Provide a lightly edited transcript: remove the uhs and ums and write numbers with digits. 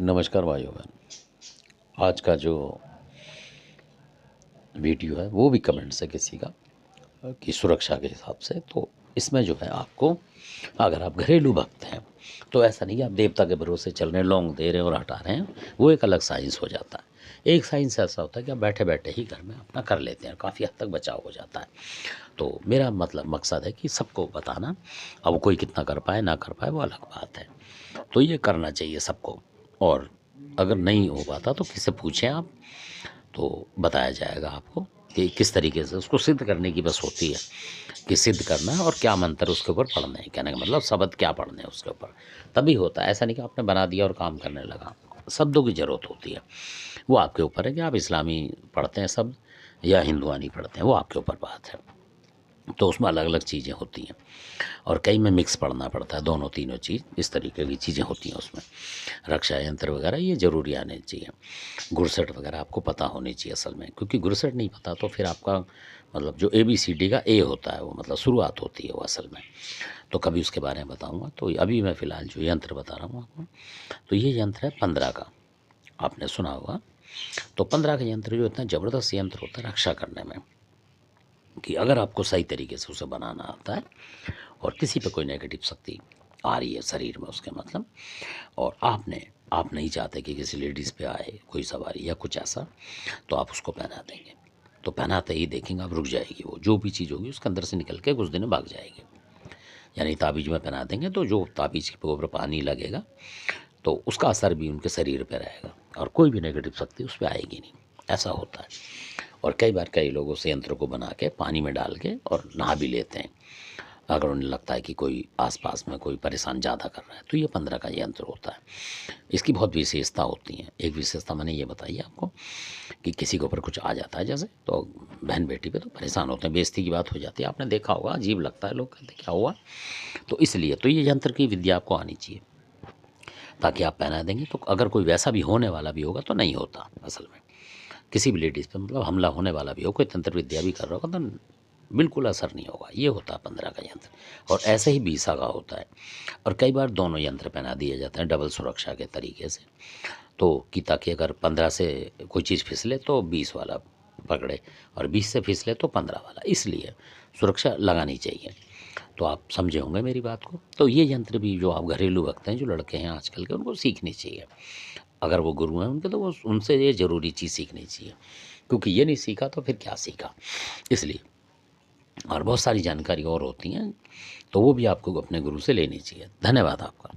नमस्कार भाइयों बहन। आज का जो वीडियो है वो भी कमेंट से किसी का कि सुरक्षा के हिसाब से, तो इसमें जो है आपको, अगर आप घरेलू भक्त हैं तो ऐसा नहीं कि आप देवता के भरोसे चल रहे हैं, लौंग दे रहे हैं और हटा रहे हैं। वो एक अलग साइंस हो जाता है। एक साइंस ऐसा होता है कि आप बैठे बैठे ही घर में अपना कर लेते हैं, काफ़ी हद तक बचाव हो जाता है। तो मेरा मतलब मकसद है कि सबको बताना। अब कोई कितना कर पाए ना कर पाए वो अलग बात है, तो ये करना चाहिए सबको। और अगर नहीं हो पाता तो किससे पूछें आप, तो बताया जाएगा आपको कि किस तरीके से उसको सिद्ध करने की बस होती है कि सिद्ध करना है और क्या मंत्र उसके ऊपर पढ़ने हैं। कहने का मतलब शब्द क्या पढ़ने हैं उसके ऊपर, तभी होता है। ऐसा नहीं कि आपने बना दिया और काम करने लगा। शब्दों की ज़रूरत होती है। वो आपके ऊपर है कि आप इस्लामी पढ़ते हैं शब्द या हिंदुआनी पढ़ते हैं, वो आपके ऊपर बात है। तो उसमें अलग अलग चीज़ें होती हैं और कई में मिक्स पढ़ना पड़ता है, दोनों तीनों चीज़ इस तरीके की चीज़ें होती हैं उसमें। रक्षा यंत्र वगैरह ये ज़रूरी आने चाहिए। गुरसट वगैरह आपको पता होनी चाहिए असल में, क्योंकि गुरसट नहीं पता तो फिर आपका मतलब जो ABCD का A होता है वो मतलब शुरुआत होती है वो असल में। तो कभी उसके बारे में बताऊंगा। तो अभी मैं फ़िलहाल जो यंत्र बता रहा हूँ आपको, तो ये यंत्र है 15 का, आपने सुना होगा। तो 15 का यंत्र जो इतना ज़बरदस्त यंत्र होता है रक्षा करने में, कि अगर आपको सही तरीके से उसे बनाना आता है और किसी पे कोई नेगेटिव शक्ति आ रही है शरीर में उसके मतलब, और आप नहीं चाहते कि किसी लेडीज़ पे आए कोई सवारी या कुछ ऐसा, तो आप उसको पहना देंगे। तो पहनाते ही देखेंगे आप रुक जाएगी, वो जो भी चीज़ होगी उसके अंदर से निकल के कुछ दिन में भाग जाएगी। यानी ताबीज़ में पहना देंगे तो जो ताबीज़ के ऊपर पानी लगेगा तो उसका असर भी उनके शरीर पे रहेगा और कोई भी नेगेटिव शक्ति उस पर आएगी नहीं। ऐसा होता है। और कई बार कई लोग उस यंत्र को बना के पानी में डाल के और नहा भी लेते हैं, अगर उन्हें लगता है कि कोई आसपास में कोई परेशान ज़्यादा कर रहा है। तो ये 15 का यंत्र होता है। इसकी बहुत विशेषता होती हैं। एक विशेषता मैंने ये बताई आपको कि किसी के ऊपर कुछ आ जाता है जैसे, तो बहन बेटी पे तो परेशान होते हैं, बेइज्जती की बात हो जाती है। आपने देखा होगा, अजीब लगता है, लोग कहते क्या हुआ। तो इसलिए तो ये यंत्र की विद्या आपको आनी चाहिए, ताकि आप पहना देंगे तो अगर कोई वैसा भी होने वाला भी होगा तो नहीं होता असल में। किसी भी लेडीज़ पे मतलब हमला होने वाला भी हो, कोई तंत्र विद्या भी कर रहा होगा तो बिल्कुल असर नहीं होगा। ये होता है 15 का यंत्र। और ऐसे ही 20 का होता है। और कई बार दोनों यंत्र पहना दिए जाते हैं डबल सुरक्षा के तरीके से, तो कि ताकि अगर 15 से कोई चीज़ फिसले तो 20 वाला पकड़े और 20 से फिसले तो 15 वाला, इसलिए सुरक्षा लगानी चाहिए। तो आप समझे होंगे मेरी बात को। तो ये यंत्र भी जो आप घरेलू भक्त हैं, जो लड़के हैं आजकल के, उनको सीखनी चाहिए। अगर वो गुरु हैं उनके तो वो उनसे ये ज़रूरी चीज़ सीखनी चाहिए, क्योंकि ये नहीं सीखा तो फिर क्या सीखा। इसलिए और बहुत सारी जानकारी और होती हैं, तो वो भी आपको अपने गुरु से लेनी चाहिए। धन्यवाद आपका।